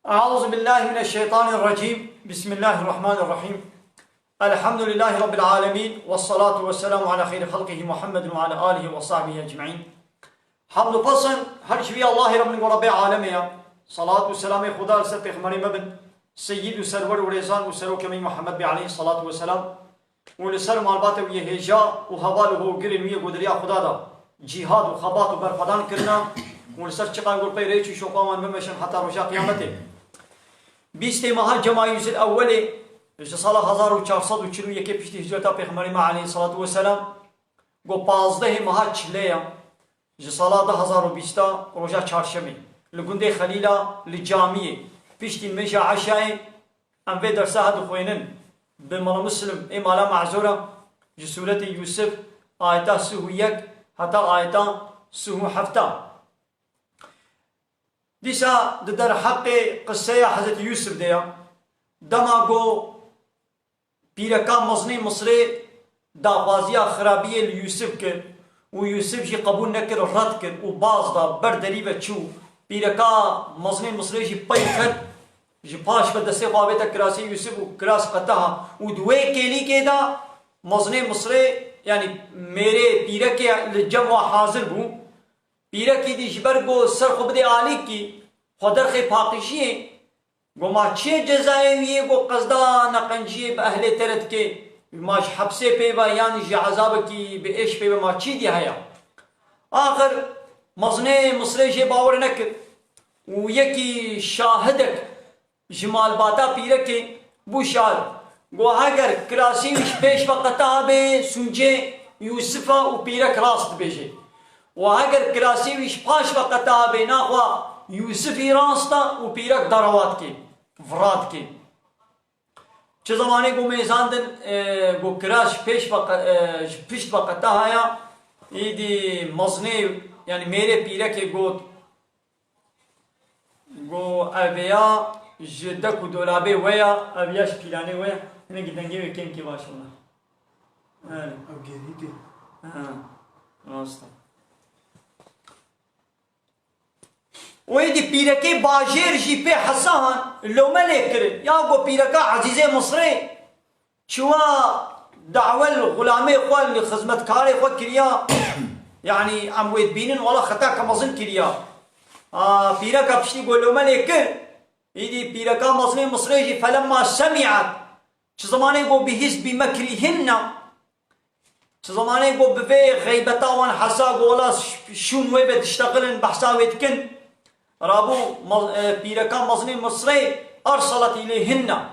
أعوذ بالله من الشيطان الرجيم. بسم الله الرحمن الرحيم. الحمد لله رب العالمين والصلاة والسلام على خير خلقه محمد وعلى آله وصحبه أجمعين. حمد فصل هر شوي الله رب العالمين. صلاة والسلام خدا سر پیغمبر مبن سيد وسرور ورزان وسرو كمي محمد عليه الصلاة والسلام ولسر معلومات ويهجا وحواله وقرن ويه قدريا خدا دا جهاد وخبات وبرفدان کرنا ولسر چقان قول پیریچی شوقامان بمشن حتى رجا قيامته. 20 ماه جمایز الاول سال 1441 پیشتی هجرت پیغمبر ما علیه الصلاة والسلام گو 15 ماه چلیا سال 2020 رجا چهارشنبه لگنده خلیلا لجامیه پیشتی میشه عشاء ام في درس هذا خوينن بمال مسلم امالا معذوره جسورة يوسف آيتا سهو يك حتى آيتا سهو حفتا دیسا در حق قصه حضرت یوسف دیا دما گو پیرکا مزنی مصری داوازیا خرابی یوسف کرد و یوسف جی قبول نکرد و رد کرد و باز دا بردری و چو پیرکا مزنی مصری جی پی کرد جی پاش به دسته قابطه کراسی یوسف و کراس قطعه و دوی کلی که دا مزنی مصری یعنی میرے پیرک جمع حاضر بو پیرکی دی جبر گو سر خبد عالی کی خودر خی پاقشیه گو ما چه جزایویه گو قصدا نقنجیه به اهل ترد که ماش حبسه پیبا یعنی جی عذاب کی به اش پیبا ما چی دی هیا آخر مزنه مصری جی باور نکر و یکی شاهدک جمال باتا پیرکی بو شاد گو اگر کراسیوش پیش وقتا به سنجه یوسفا و پیرک راست بیشه و اگر کراسیوش پاش وقتا به ناخوا یوسفی راستا و پیرک دروات کی فراد کی چه زمانه گو میزاندن گو کراش پیش وقتا هایا ایدی مزنه یعنی میره پیرک گو اویا جدك ودولابي ويا أبياش بيلاني ويا هنا قدنجي وكين كي باشونا أبجديتي راستا ويدي بيركي باجير جي بي حسان لو ملك يا قو بيركا عزيزي مصري شوا دعوة الغلامي خوال اللي خزمت كاري خو كريا يعني عم ويد بينن ولا خطا كمظن كريا بيركا بشتي قول لو ملك إيدي بيركا مصري مصريجي فلما سمعت شزماني قو بهز بمكرهن شزماني قو بفي غيبتا وان حسا قولا شون ويبت اشتغلن بحسا ويتكن رابو بيركا مصري مصري أرسلت إليهن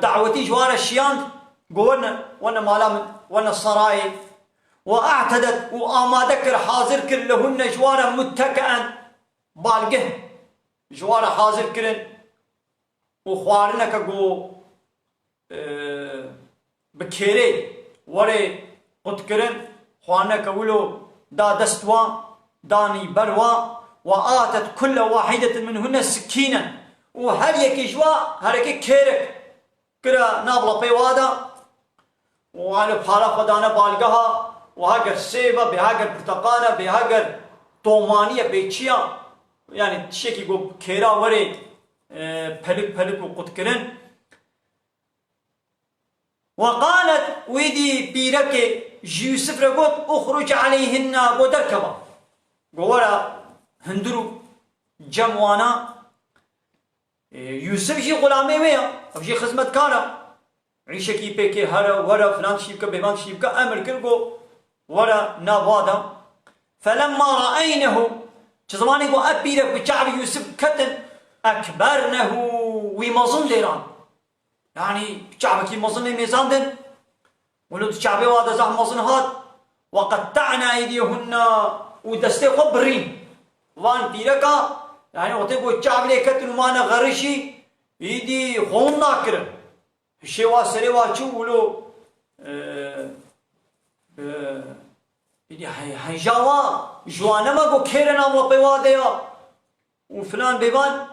دعوتي جوار الشيان قولنا وانا مالامن وانا الصراي وأعتدت وآمادكر حاضر كر لهن جوارا متكئا بالقه جوارا حاضر کرن و خوارنه که گو بکیره وره قد کرن خوارنه که ولو دا دستوا داني بروا وآتت كل واحدة منهن سكينا وهر يكي جوا هر يكي كيرك كرا نابلا بيوادا وعلى بحالا خدانا بالقها وهاگر سيبا بهاگر برتقانا بهاگر تومانية بيچيا يعني تشيكي قو كيرا وري پلك وقد كرن وقالت ويدي بيرك يوسف رقود اخرج عليهن ودركبا قورا هندرو جموانا يوسف جي غلامي ويا او جي خزمت كارا عيشة كي بيكي هرا ورا فلان شيبكا بيمان شيبكا امر كرقو ورا نابادا فلما رأينه چزمانی گو اب بیره و جعب یوسف کتن اکبرنه وی مزن دیران یعنی جعب کی مزن میزاندن ولو جعب وادا زح مزن هاد وقطعنا ایدیهن و دسته خو برین وان بیره کا یعنی وقتی گو جعب لی کتن مانا غرشی ایدی خون ناکرن شیوا سریوا چو ولو هنجاوا جوانا ما قو كيرنا ولا بيواديا وفلان بيبان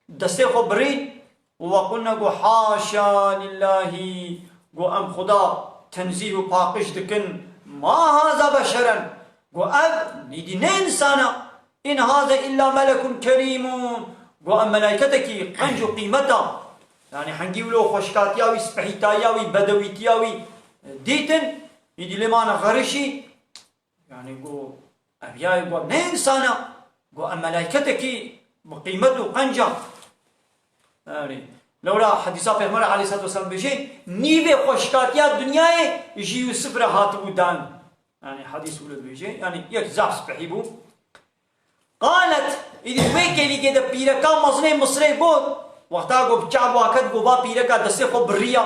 دستي خبرين وقلنا قو حاشا لله قو ام خدا تنزيه باقش دكن ما هذا بشرا قو اب نيدي انسانا إن هذا إلا ملك كريم قو أم ملايكتك قنج قيمتا يعني حنجيولو خوشكاتياوي سبحيتاياوي بدويتياوي ديتن يدي لمانا غرشي يعني قو أبياي قو ابن إنسانا قو أم ملايكتك بقيمته قنجا يعني لولا حديثا پیغمبر عليه الصلاة والسلام بيجي نيوه خوشكاتيا دنياي يجي يوسف را هاتبو دان يعني حديث ولد بيجي يعني يك زعف سبحيبو قالت إذا ويكي لي كده بيركا مزني مصري بود وقتا کو بچا واقت کو با پیرکا دسته خو بریا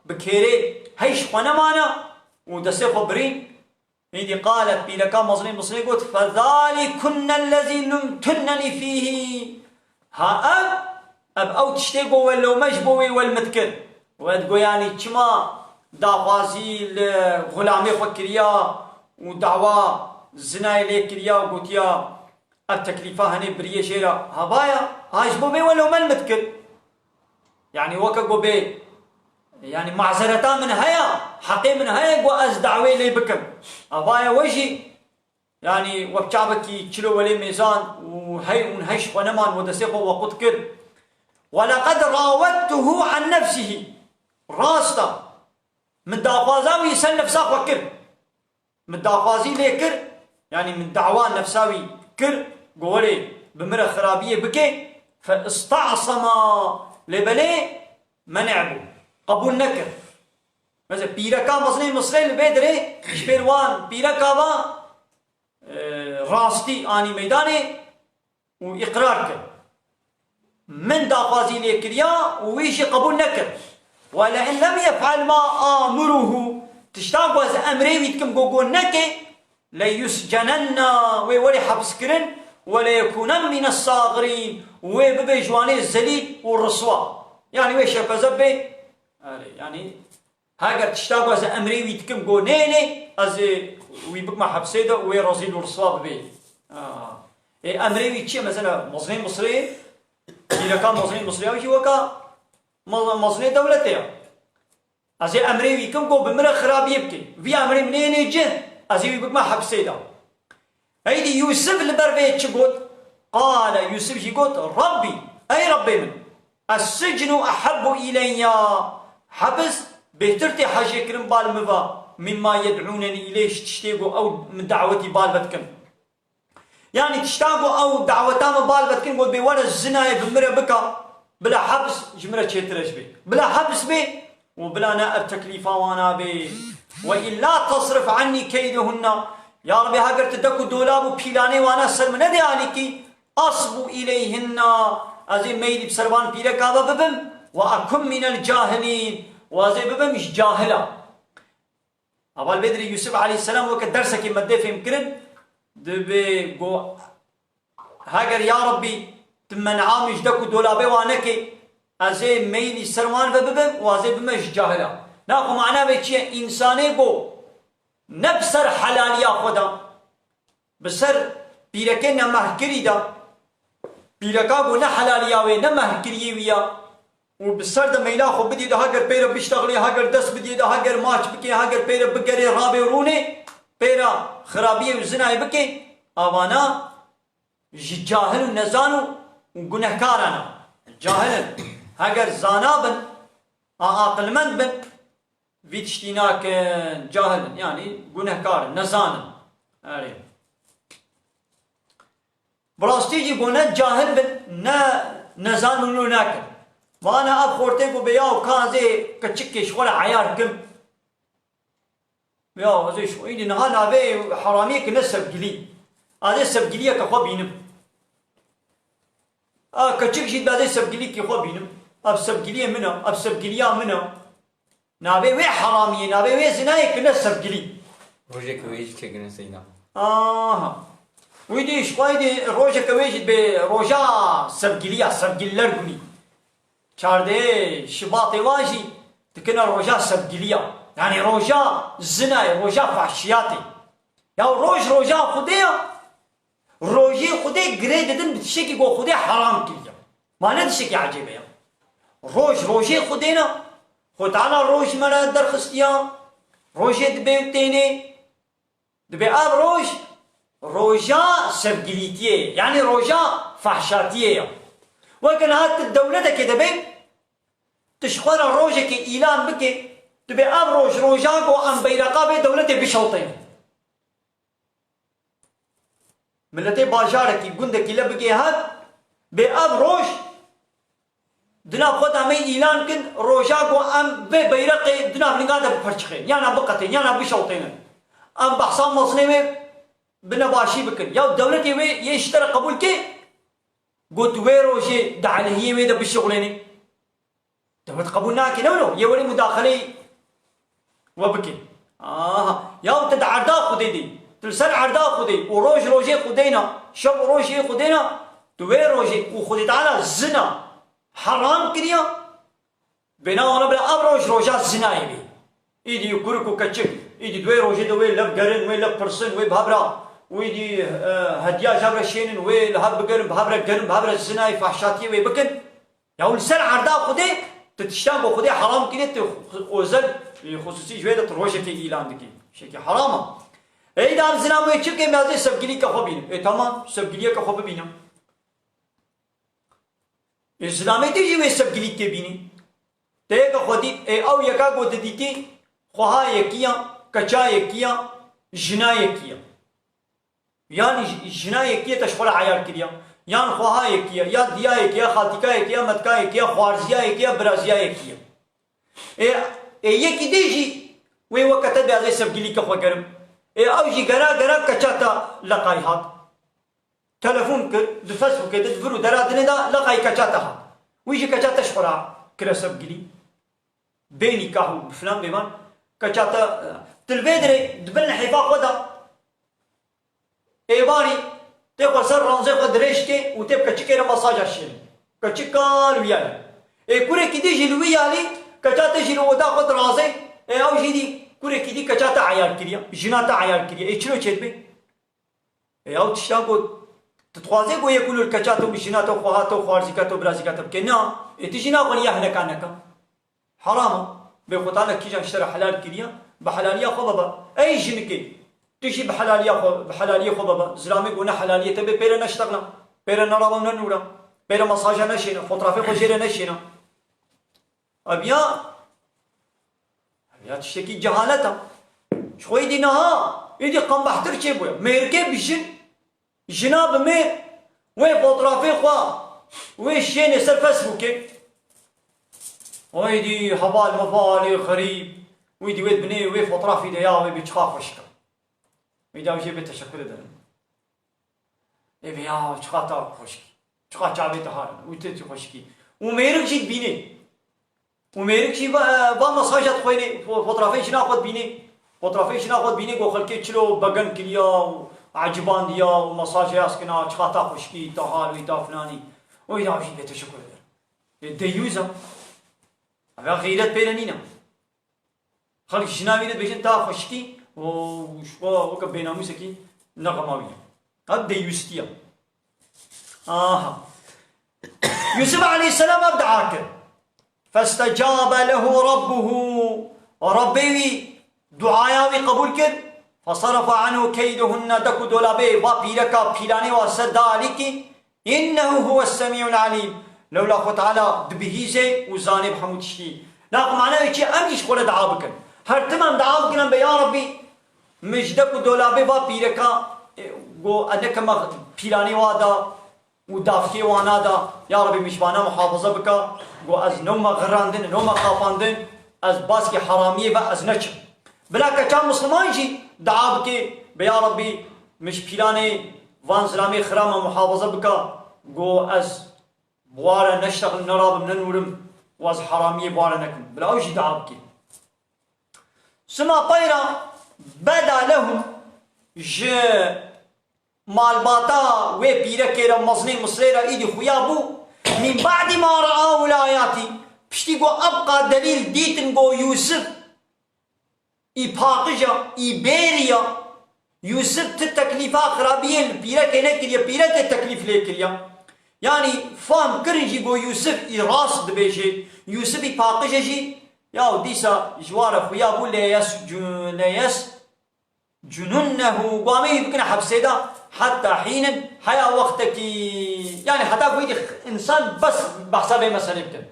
بکيري هيش خونه مانا ودسته خو برين إذا قالت بيركا مزني مصري قلت فذلكن الذي لمتنني فيه ها أب أو تشتيقوا ولو مجبوي والمتكر وأدقوا يعني كما دعوازي الغلامي فكريا ودعوة زناي ليكريا وقوتيا التكليفة هني بريه شيرا هبايا هاجبوا بي ولو ما المتكر يعني وكقوا بي يعني معذرتا من هيا حقي من هيا قوا أز دعوي لي بكم هبايا وجي يعني وبشعبكي تشلو ولي ميزان وهي ونهيش ونمان ودسيقوا وقتكر ولقد راودته عن نفسه راستا من دعوازاوي يسال نفسه وكر من دعوازي ليكر يعني من دعوان نفساوي كر قولي بمرة خرابية بكي فاستعصم لبلي منعبو قبول نكر مثلا بيركا مصري مصري البيدري شبيروان بيركا با راستي آني ميداني وإقرار كر من دعوازي ليكريا ويشي قبول نكر ولئن لم يفعل ما آمره تشتاق از أمري ويتكم قوقو نكي ليسجنن ويولي حبس كرن ولا يكونن من الصاغرين ويببي جواني الزليل والرسوا يعني ويش يفزبي يعني هاجر تشتاق از أمري ويتكم قو نيني از ويبك ما حبسيده ويرزيل والرسوا ببي أمري ويتشي مثلا مصري مصري إذا كان مصري مصري أو شيء وكا مصري دولتها أزي أمري ويكم قو بمرة خراب يبكي في أمري منين يجي أزي ويبك ما حبسيده هيدي يوسف البربيت شقول قال يوسف يقول ربي أي ربي من السجن أحب إلي حبس بهترتي حاجة كرم بالمفا مما يدعونني إليه تشتيقوا أو من دعوتي بالبتكم يعني تشتاقوا أو دعوتام بالبتكم قول بي وانا الزنا بمرة بكا بلا حبس جمرة تشترش بي بلا حبس بي وبلا نائب تكليفا وانا بي وإلا تصرف عني كيدهن يا ربي هاجر تدكو دولاب بيلاني وانا سلم ندي عليكي أصب إليهن أزي ميلي بسروان بيركا ببم وأكن من الجاهلين وأزي ببم مش جاهلة أول بدري يوسف عليه السلام وقت درسك مدى في مكرن دبي قو هاجر يا ربي تمن عامش دكو دولابي وانكي أزي ميلي سروان ببم وأزي بمش جاهلة ناقو معنا بيتشي إنساني قو نبسر حلاليا خدا بسر بيركي نمهكري دا بيركا قو نحلاليا وي نمهكري ويا وبسر دا ميلا خو بدي دا هاجر بيرا بيشتغلي هاجر دس بدي دا هاجر ماش بكي هاجر بيرا بقري رابي وروني بيرا خرابية وزناي بكي أوانا جاهل ونزانو وقنهكارنا جاهل هاجر زانابن عاقل من بن فيتشتيناك جاهل يعني قنهكار نزان أري براستيجي قلنا جاهل بن نزان وناكل وانا أبخورتي قو بياو كان زي كتشكش ولا عيار كم بياو زي شو إني نهان أبي حراميك نسب قلي هذا سب قليك أخو بينم كتشكش هذا سب قليك أخو بينم أب سب قليه منه أب سب قليا منه نابي وي حرامي نابي وي زنايك نسب قلي روجك ويجي كنا سينا ويديش قايدي روجك ويجي بروجا سب قليا سب قلر قني شاردي شباطي واجي تكنا روجا سب قليا يعني روجا زناي روجا فحشياتي يا روجا خديا روجي خدي قريد دن بتشكي قو خدي حرام كليا ما ندشكي عجيبه يا روجي خدينا خد على روج مرا درخستيا روجي دبي تيني دبي اب روجا سبقليتيه يعني روجا فحشاتيه وكان هات الدولة كده بي تشخون الروجة إعلان بكي تبي أم روج روجاكو أم بيرقا بي دولتي بشوطين ملتي باجاركي قندكي لبكي هات بي أم روج دنا خود همه اعلان کن روجاکو ام به بیرق دنا بلنگاده بپرچخه یا نبقته یا نبشوطینه ام بحثان مصنوی بنباشی بکن یا دولتی وی یه اشتر قبول که قلت وی روجه دعالهیه وی ده بشغلینه دولت قبول ناكي نو يا ولي مداخلي وبكي يا تد عردا خديدي تلسل عردا خدي وروج روجي خدينا شب روجي خدينا توي روجي وخدي تعالى زنا حرام كريا بنا وانا بلا ابروج روجا زنا يبي ايدي يكركو كتشك ايدي دوي روجي دوي لب قرن وي لب برسن وي بهبرا ويدي هديا جابر شينن وي لهب قرن بهبرا زنا فحشاتي وي بكن يا ولسل عردا خدي تتشتام بخدي حرام كده وزل خصوصي شويه تروجه كي اعلان دكي شيء حرامه اي دام زنا مو يچك مازي سبگلي كخبين اي تمام سبگلي كخب بينم اسلامي تيجي وي سبگلي كي بيني تيك خدي اي او يكا گود ديتي خوها يكيا كچا يكيا جنا يكيا يعني جنا يكيا تشغل عيار كريا يعني خوها يكيا يا ديا يكيا خالتكا يكيا متكا يكيا خوارزيا يكيا برازيا يكيا اي يكي ديجي وي وقت بهذا سبگلي كخو گرم اي او جي غرا كچاتا لقاي هات تلفون دفسو كده دفرو درادنه دا لقاي كچاتا هات ويجي كچاتا شقرا كرا سبگلي بيني كاهو فلان بيمان كچاتا تلبيدري دبن حفاق ودا ايباني تقول سر رانزي قد ريشكي وتبقى تشكير مساج الشيل كتشكال ويالي اي كوري كدي جي ويالي كچاتا جي ودا قد رازي اي او جي دي كوري كدي كچاتا عيار كريا جناتا عيار كريا اي چلو چيت بي اي او تشاكو تتخوازي كو يقولوا الكچاتا وجناتا وخوهاتا وخوارزيكاتا وبرازيكاتا بكنا اي تجينا قل يا هنكانكا حرام بخوتانا كيجا اشترى حلال كريا بحلاليا خبابا اي جنكي تجي بحلالية خبابا زلامي قونا حلالية تبي بيرا نشتغنا بيرا نرابا ننورا بيرا مساجا نشينا فطرافي خجيرا نشينا أبيا تشتكي جهالتا شوي دي نها يدي قم بحتر چه بويا ميركي بشن جناب مير وي فطرافي خوا وي شين سر فسبوكي ويدي حبال مفالي خريب ويدي ويد بني وي فطرافي دياوي بيتخاف وشكا ويدا وجه بتشكر دارن يا چقاتا خوشكي چقا چاوي تهار ويت خوشكي وميرك جيت بيني وميرك شي با مساجات خويني فوترافي شنا خد بيني فوترافي شنا خد بيني گو خلكي چلو بگن كليا عجبان ديا ومساج ياسكنا چقاتا خوشكي تهار ويدا فلاني ويدا وجه بتشكر دارن ديوزا ابا غيرت بيننا خلك شنا بينت بيجن تا خوشكي وشوا وك بيناموسكي نغماوية هاد ديوستيا يوسف عليه السلام أبدا عاكر فاستجاب له ربه ربي دعاياوي قبول كر فصرف عنه كيدهن دكو دولابي وبيركا بيلاني وسدالك إنه هو السميع العليم لولا خو تعالى دبهيزي وزانب حمودشتي لاقم معناه يجي أميش قول دعابك هر تمام دعابك بيا ربي مجدك دولابي با بيركا گو انك ما بيلاني وادا ودافكي وانا دا يا ربي مشبانا محافظه بكا گو از نوما غراندن نوما خافاندن از باسكي حراميه با از نچ بلا كان مسلمان يجي دعابك بيا ربي مش بيلاني وان زلامي خرامه محافظه بكا گو از بوارا نشتغل نراب من نورم واز حراميه بوارا نكم بلا يجي دعابك سما طيرا بدا لهم مالباتا وي بيركيرا مزني مصريرا ايدي خيابو من بعد ما رأوا الآياتي بشتي قو أبقى دليل ديتن قو يوسف اي باقجا اي بيريا يوسف تتكليفا خرابية بيركي نكريا بيركي التكليف ليكريا يعني فهم كرنجي قو يوسف اي راصد بيجي يوسف اي باقجا جي ياو ديسا جوار خيابو ليس جنونه قامي يمكن حبسيدا حتى حين حيا وقتك يعني حتى كويدي إنسان بس بحسب مسألة بكن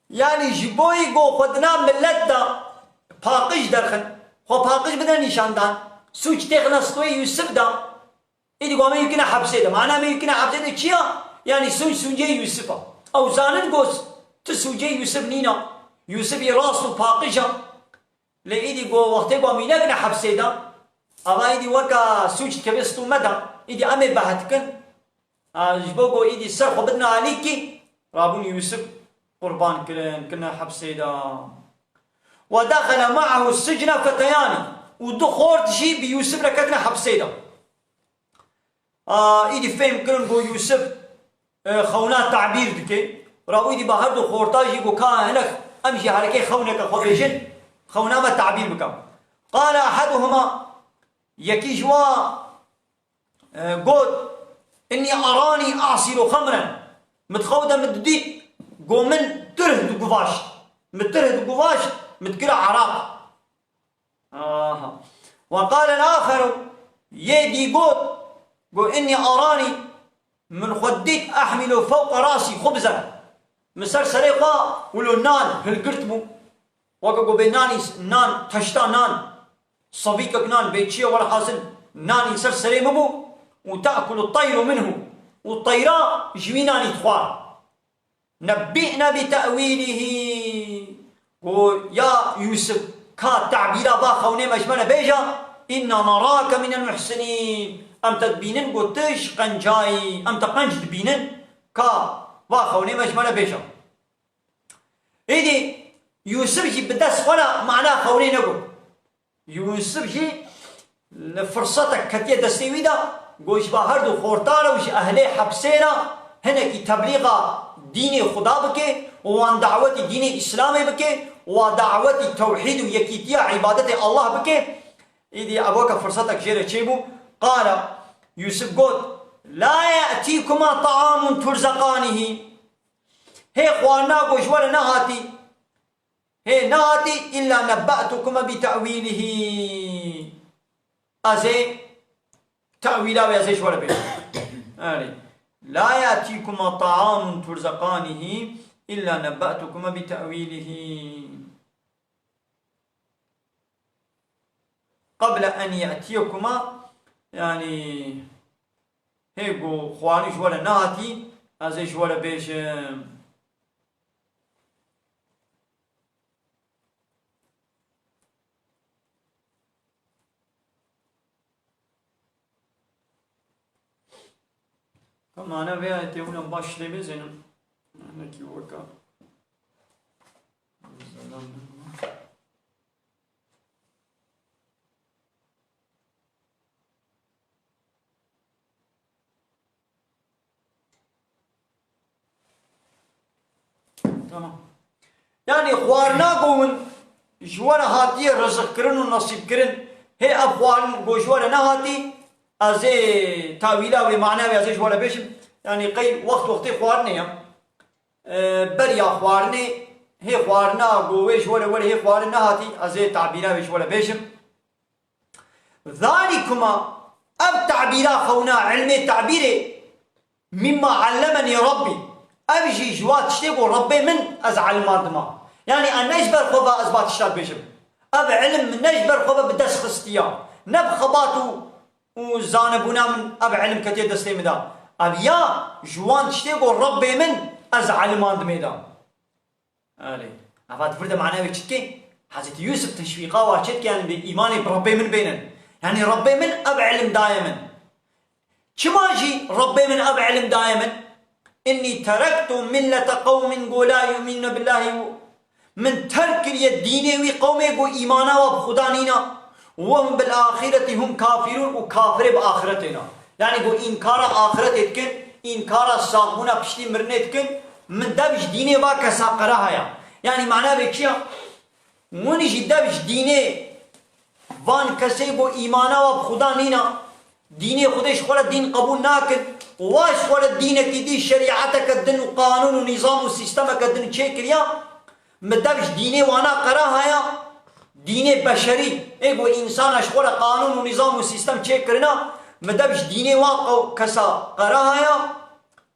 يعني جبوي جو خدنا ملت دا باقش درخن خو باقش بدنا نشان دان سوچ تخنا ستوي يوسف دا إيدي قوامي يمكن حبسه دا معناه ما يمكن حبسه دا چيا يعني سوجي يوسفا أو زانن قوس تسوجي يوسف نينا يوسف يراسو باقشا لإيدي قو وقتي قوامي نقنا حبسه دا أما إيدي وكا سوچ كبستو مدى إيدي أمي بحثكن جبوكو إيدي سرخو بدنا عليكي رابون يوسف قربان كنا حبسه دا ودخل معه السجن فتيان ودخورت شي بيوسف لكنا حبسه دا إيدي فهم كلن قو يوسف خونات تعبير دكي راو إيدي بهر دو خورتاجي قو كان هناك أمشي حركي خونك خبيشن خونا ما تعبير بكم قال أحدهما يكي جوا قول إني أراني أعصر خمرا متخوضة مدديد قو من ترهد قفاش مترهد قفاش متقرع عراق وقال الآخر يدي قول إني أراني من خديت أحمل فوق راسي خبزا مسر سريقا ولو نان هالقرتمو وقو بيناني نان تشتا نان صفيقك نان بيتشي ولا حاصل نان يسر سريمبو وتأكل الطير منه والطيرة جميناني تخوار نبئنا بتأويله يا يوسف كات تعبيرا باخوني مجمنا بيجا إنا نراك من المحسنين أم تدبينن قلتش قنجاي أم تقنج دبينن كا باخوني مجمنا بيجا إيدي يوسف جي بدس ولا معناه خوني نقول يوسف جي لفرصتك كتير دستيوي دا قوش باهردو خورتارا وش أهلي حبسينا هنا كي تبليغ دين خدا بكي وان دعوة دين الإسلام بكي ودعوة التوحيد ويكيتيا عبادة الله بكي إذا أبوك فرصتك جيرة تشيبو قال يوسف قول لا يأتيكما طعام ترزقانه هي خوانا قوش ولا نهاتي هي نهاتي إلا نبأتكما بتأويله أزي تأويلا ويزيش ولا بيه لا يأتيكما طعام ترزقانه إلا نبأتكما بتأويله قبل أن يأتيكما يعني هيقو خوانيش ولا نهاتي أزيش ولا بيش كما أنا بيها تيونا باش لبزنم أنا كي وكا تمام يعني خوارنا قومن جوانا هاتي رزق كرن ونصيب كرن هي أخوان قو جوانا نهاتي أزي تاويلا ومعنى أزي جوانا بيشم يعني قي وقتي خوارني بريا خوارني هي خوارنا قويش ولا هي خوارنا هاتي أزي تعبيرا ويش ولا بيشم ذلكما أب تعبيرا خونا علمي تعبيري مما علمني ربي أبجي جوات شتيقو ربي من أزعل مادما يعني أن نجبر خوبا أزبات الشاب بيشم أب علم من نجبر خوبا بدس خستيا نب خباتو وزانبونا من أب علم كتير دستي مدا أب يا جوان شتيقو ربي من أزعل مادما آلي أفاد فرد معناه بيشتكي حضرت يوسف تشويقا واشتكي يعني بإيماني بربي من بينن يعني ربي من أب علم دائما كما جي ربي من أب علم دائما إني تركت ملة قوم لا يؤمنون بالله من ترك الدين وقومي قو إيمانا وبخدانينا وهم بالآخرة هم كافرون وكافر بآخرتنا يعني قو إنكار آخرتكن إنكار الساقونا بشتي مرنتكن من دبش ديني واكا ساقراها يعني معناه بكيا ونجي دبش ديني وان كسي بو إيمانا وبخدانينا ديني خودش خلا دين قبول ناكد واش خلا دينك دي شريعتك الدين وقانون ونظام وسيستمك الدين تشيكريا مدبش ديني وانا قراها يا ديني بشري ايقو انسان اشخلا قانون ونظام وسيستم تشيكرنا مدبش ديني واقع كسا قراها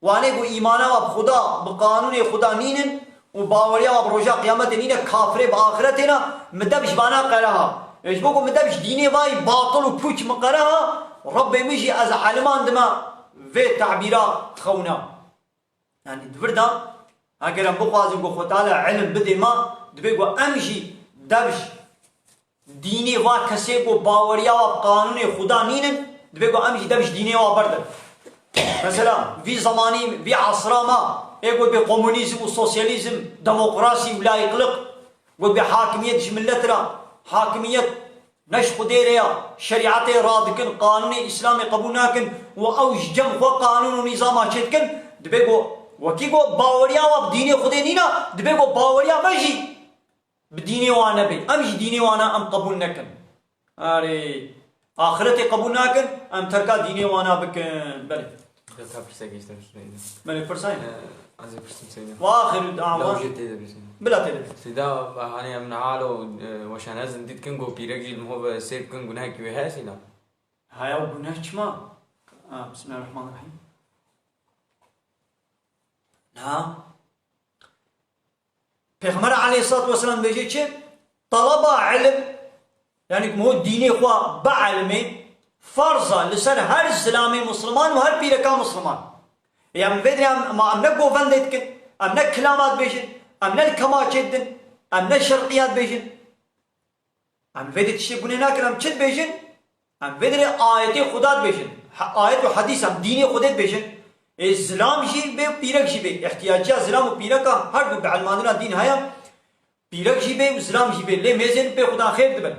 وانه بو إيمانا وبخدا بقانون خدا نينن وباوريا وبرجا قيامت نينن كافر بآخرتنا مدبش بانا قراها ايش بوكو مدبش ديني واي باطل وبوش مقراها رب مجي از علمان دما في تعبيرا تخونا يعني دفردا اگر هم بخوازم گو خطاله علم بده ما دبیگو امجی دبش دینی و کسی گو باوریا و قانون خدا نینن دبیگو امجی دبش دینی و برده مثلا في زماني في عصر ما يقول بكومونيزم وسوسياليزم ديمقراطي ولا يقلق يقول بحاكمية ملتنا حاكمية نش خديريا شريعتي رادكن قانوني إسلامي قبولناكن وأوج جم وقانون ونظام شدكن دبيقو وكيقو باوريا وبديني خدينينا دبيقو باوريا مجي بديني وانا بي أمجي ديني وانا أم قبولناكن أري آخرتي قبولناكن أم تركا ديني وانا بكن بلي خذها فرصة كيشتر شوية. بلي فرصين عايز فرصة سيدا. وآخر الدعوة لو جيت تيدا بيسين. بلا تيدا. سيدا هاني من عالو وشان هذا نديت كنجو بيرجي المهو سيف كنجو نهاك وياه سيدا. هاي أو بنهج ما. بسم الله الرحمن الرحيم. نعم. پیغمبر عليه الصلاة والسلام بيجي چه؟ طلب علم يعني مو ديني خوا بعلمه فرضا لسر هر اسلامي مسلمان و هر پیرکا مسلمان يعني بدري ما امنا گوفندت کن امنا کلامات بیشن امنا الکماچت دن امنا شرقيات بیشن ام بدري چه بونه ناکن ام چت بیشن ام بدري آیت خدا بیشن آیت و حدیث ام دینی خودت بیشن اسلام جی به پیرک جی به احتیاجات اسلام و پیرکا هر دو بعلماننا دین هيا پیرک جی به اسلام جی به لی میزن به خدا خیر دبن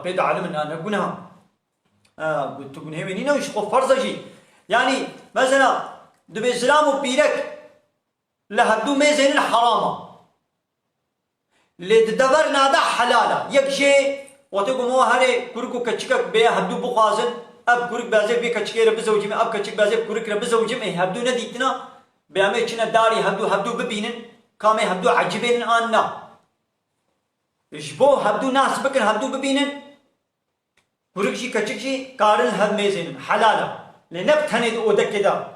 بيد علمنا نقولها قلت تقول هي منين وش فرض شيء يعني مثلا دب الإسلام وبيرك لهدو ميزين الحرامة اللي تدبر نادا حلالة يكشي وتقول مو هري كركو كشكك بيا هدو بقازن أب كرك بازك بيا كشكير بزوجي أب كشك بازك كرك بزوجي إيه هدو نديتنا بيامي كنا داري هدو ببينن كامي هدو عجبين أنا إشبو هدو ناس بكن هدو ببينن كركشي كشكشي كارن هد ميزين حلالة لنبتهند أودك كده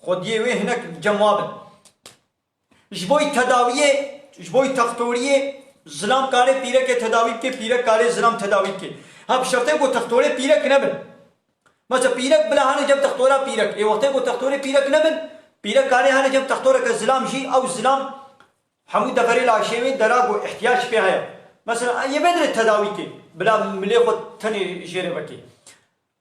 خد يوي هناك جواب إشبوي تداوية إشبوي تختورية زلام كاره بيرك تداوي كي بيرك كاره زلام تداوي كي هاب شرطه کو تختوره بيرك نبن مثلا بيرك بلا هانه جب تختوره بيرك اي وقته کو تختوره بيرك نبن بيرك كاره هانه جب تختوره كزلام شي او زلام حمود دفري العشيمي دراغو احتياج فيها هي مثلا يبدر التداوي كي بلا مليخو تاني جيري بكي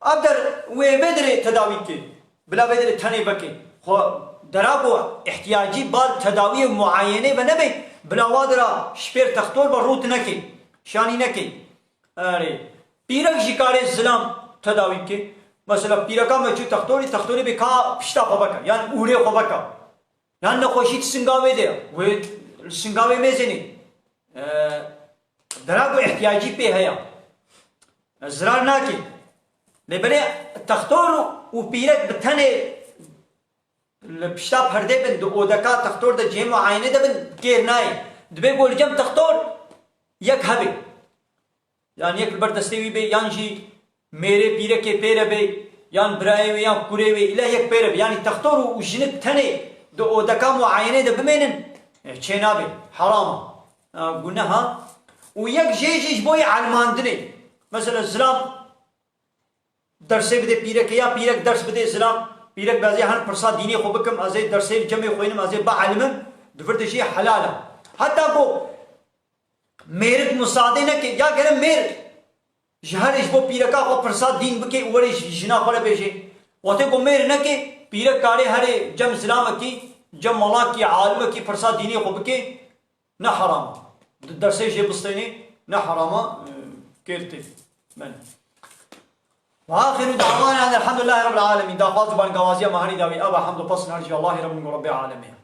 أقدر ويبدر تداوي كي بلا بدر تاني بكي خو دراغو احتياجي بال تداوي معينة بنبي بلا وادرا شبير تختور بروت نكي شاني نكي أري بيرك جيكاري الزلام تداوي كي مثلا بيركا ما جو تختوري بكا بشتا خبكا يعني أوري خبكا يعني نخوشيت سنغاوي ده والسنغاوي ميزيني دراغو احتياجي به هيا زرار ناكي لبني تختور وبيرك بتاني البشتا بهرده بن دو اودكا تختور ده جيم معينه ده بن كير ناي دبي قول جم تختور يك هبي يعني يك بردستوي بي يانجي मेरे पीर के पैर बे यान براي ويا كوري وي الى يك पैर يعني تختور وجنك تاني دو اودكا معينه ده بمنن چينابي حرام قلناها ويك جيجي بوي علماندني مثلا الزلام درسي بده بيرك يا بيرك درس بده الزلام بيرك بازي هن فرصه ديني خو بكم ازي درسي جمع خوينم ازي با علم دفرد شيء حلاله حتى بو ميرك مساعده نك يا گرم مير جهرش بو بيركا خو فرصه دين بكي ورش جنا خره بيجي وته کو مير نك بيرك کاري هره جم اسلام کی جم مولا کی عالم کی فرصه ديني خو بكي نه حرام درسي شيء بستيني نه حرام كيرتي من واخر دعوانا الحمد لله رب العالمين دا فاز بان غوازيا مهني داوي ابا حمد وبصن ارجو الله رب العالمين